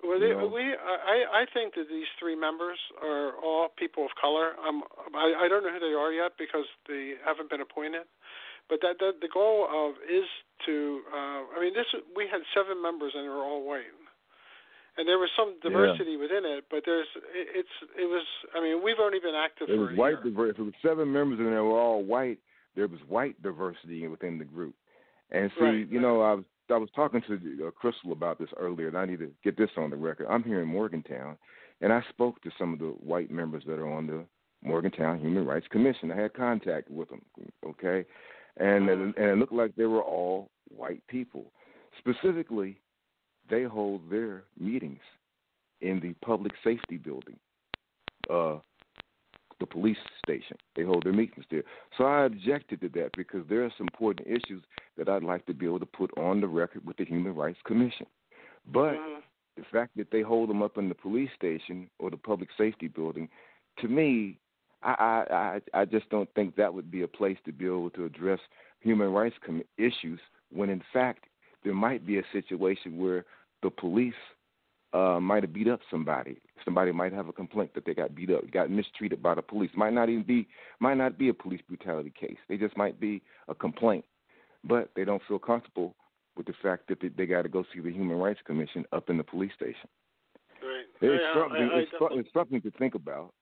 Well, I think that these 3 members are all people of color. I don't know who they are yet because they haven't been appointed. But the goal is to. We had 7 members and they were all white, and there was some diversity within it. But it was. We've only been active for a year. If it was 7 members and they were all white, there was white diversity within the group. And see, I was talking to Crystal about this earlier, and I need to get this on the record. I'm here in Morgantown, and I spoke to some of the white members that are on the Morgantown Human Rights Commission. I had contact with them, okay? And it looked like they were all white people. Specifically, they hold their meetings in the public safety building, the police station. They hold their meetings there. So I objected to that because there are some important issues that I'd like to be able to put on the record with the Human Rights Commission. But the fact that they hold them up in the police station or the public safety building, to me, I just don't think that would be a place to be able to address human rights issues when, in fact, there might be a situation where the police might have beat up somebody. Somebody might have a complaint that they got beat up, got mistreated by the police. Might not be a police brutality case. They just might be a complaint. But they don't feel comfortable with the fact that they got to go see the Human Rights Commission up in the police station. Right. It's something to think about.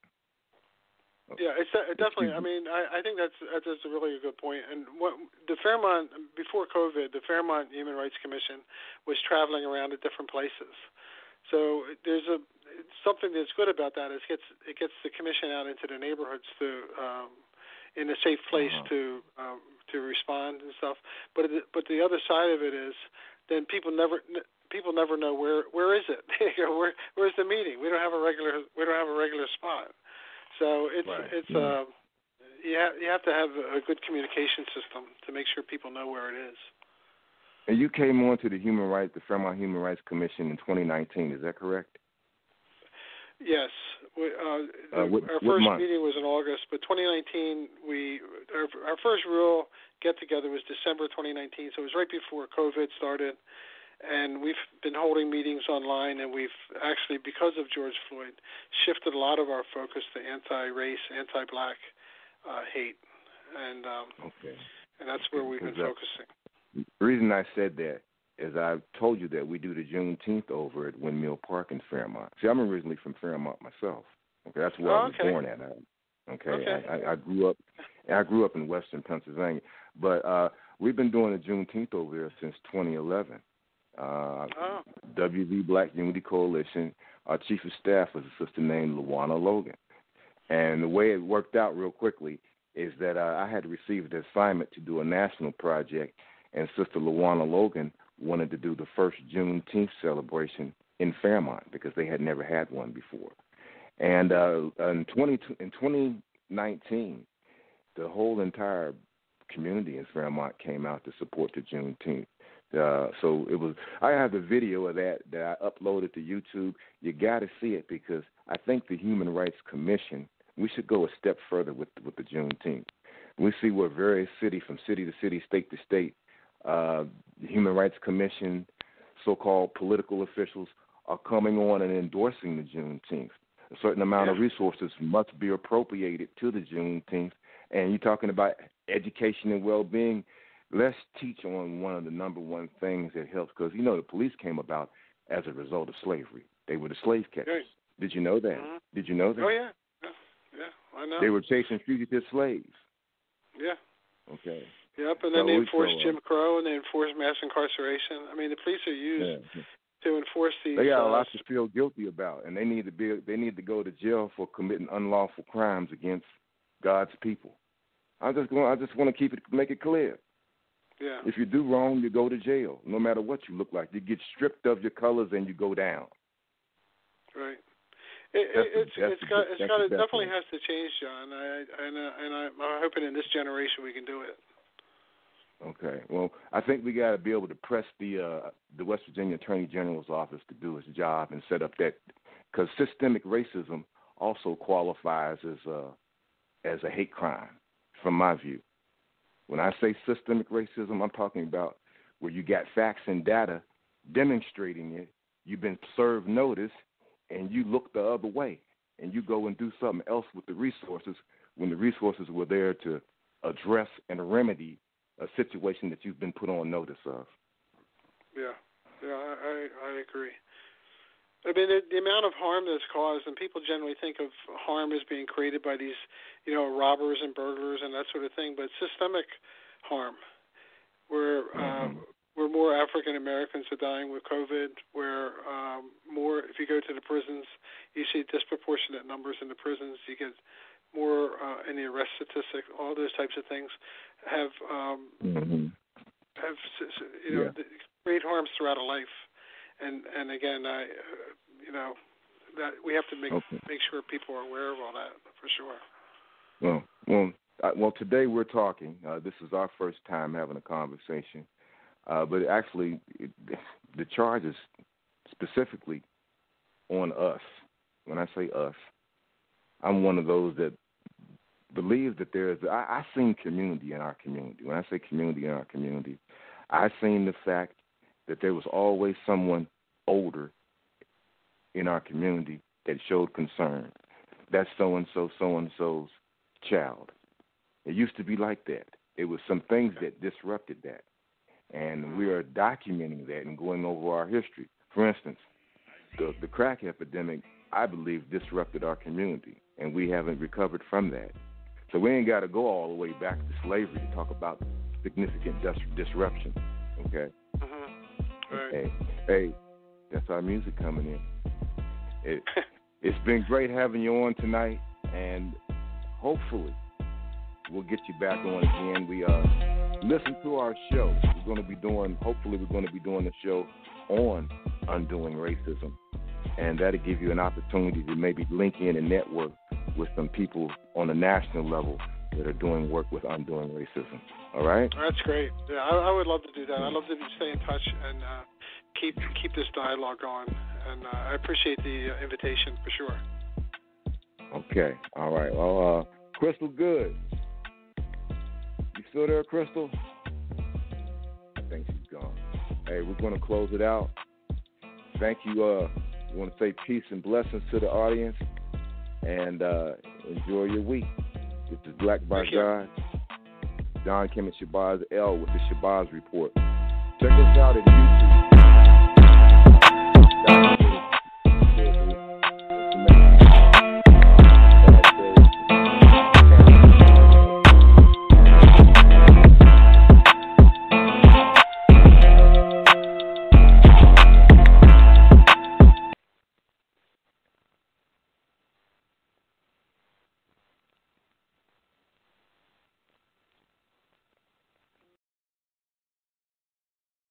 Yeah, it's definitely. I mean, I think that's a really good point. And what the Fairmont before COVID, the Fairmont Human Rights Commission was traveling around to different places. So there's something that's good about that is it gets the commission out into the neighborhoods to in a safe place to respond and stuff. But the other side of it is then people never know where is it? Where's the meeting? We don't have a regular spot. So you have to have a good communication system to make sure people know where it is. And you came on to the Fairmont Human Rights Commission in 2019. Is that correct? Yes. Our first meeting was in August, but 2019 our first real get together was December 2019. So it was right before COVID started. And we've been holding meetings online, and we've actually, because of George Floyd, shifted a lot of our focus to anti-race, anti-black hate, and that's where we've been focusing. The reason I said that is I told you that we do the Juneteenth over at Windmill Park in Fairmont. See, I'm originally from Fairmont myself. Okay, that's where I was born at. I grew up in Western Pennsylvania, but we've been doing the Juneteenth over there since 2011. WV Black Unity Coalition. Our chief of staff was a sister named Luana Logan. And the way it worked out real quickly is that I had received the assignment to do a national project, and Sister Luana Logan wanted to do the first Juneteenth celebration in Fairmont because they had never had one before. And in 2019, the whole entire community in Fairmont came out to support the Juneteenth. So it was. I have the video of that I uploaded to YouTube. You got to see it because I think the Human Rights Commission. We should go a step further with the Juneteenth. We see where various from city to city, state to state, the Human Rights Commission, so-called political officials are coming on and endorsing the Juneteenth. A certain amount of resources must be appropriated to the Juneteenth. And you're talking about education and well-being. Let's teach on one of the number one things that helps, because, the police came about as a result of slavery. They were the slave catchers. Did you know that? Mm-hmm. Did you know that? Oh, yeah, I know. They were chasing fugitive slaves. Yeah. Okay. Yep, and then they enforced Jim Crow, and they enforced mass incarceration. I mean, the police are used to enforce these. They got a lot to feel guilty about, and they need to go to jail for committing unlawful crimes against God's people. I just want to make it clear. Yeah. If you do wrong, you go to jail. No matter what you look like, you get stripped of your colors and you go down. Right. It definitely has to change, John. I'm hoping in this generation we can do it. Okay. Well, I think we got to be able to press the West Virginia Attorney General's office to do his job and set up that, because systemic racism also qualifies as a hate crime, from my view. When I say systemic racism, I'm talking about where you got facts and data demonstrating it, you've been served notice, and you look the other way, and you go and do something else with the resources when the resources were there to address and remedy a situation that you've been put on notice of. Yeah, I agree. I mean, the amount of harm that's caused, and people generally think of harm as being created by these, robbers and burglars and that sort of thing, but systemic harm, where more African Americans are dying with COVID, where if you go to the prisons, you see disproportionate numbers in the prisons. You get more in the arrest statistic. All those types of things have great harms throughout a life. And again, that we have to make sure people are aware of all that for sure. Well, today we're talking. This is our first time having a conversation, but actually, the charge is specifically on us. When I say us, I'm one of those that believe that there is. I seen community in our community. When I say community in our community, I seen the fact that there was always someone older in our community that showed concern. That's so-and-so's child. It used to be like that. It was some things that disrupted that. And we are documenting that and going over our history. For instance, the crack epidemic, I believe, disrupted our community, and we haven't recovered from that. So we ain't got to go all the way back to slavery to talk about significant disruption, okay? Right. Hey, that's our music coming in. It's been great having you on tonight, and hopefully we'll get you back on again. We listen to our show. We're going to be doing a show on undoing racism, and that'll give you an opportunity to maybe link in and network with some people on a national level that are doing work with undoing racism. All right? That's great. Yeah, I would love to do that. I'd love to stay in touch and keep this dialogue going. And I appreciate the invitation for sure. Okay. All right. Well, Crystal Good. You still there, Crystal? I think she's gone. Hey, we're going to close it out. Thank you. I want to say peace and blessings to the audience, and enjoy your week. This is Black by God. John Kemett Shabal L with the SHABAZZ Report. Check us out at YouTube.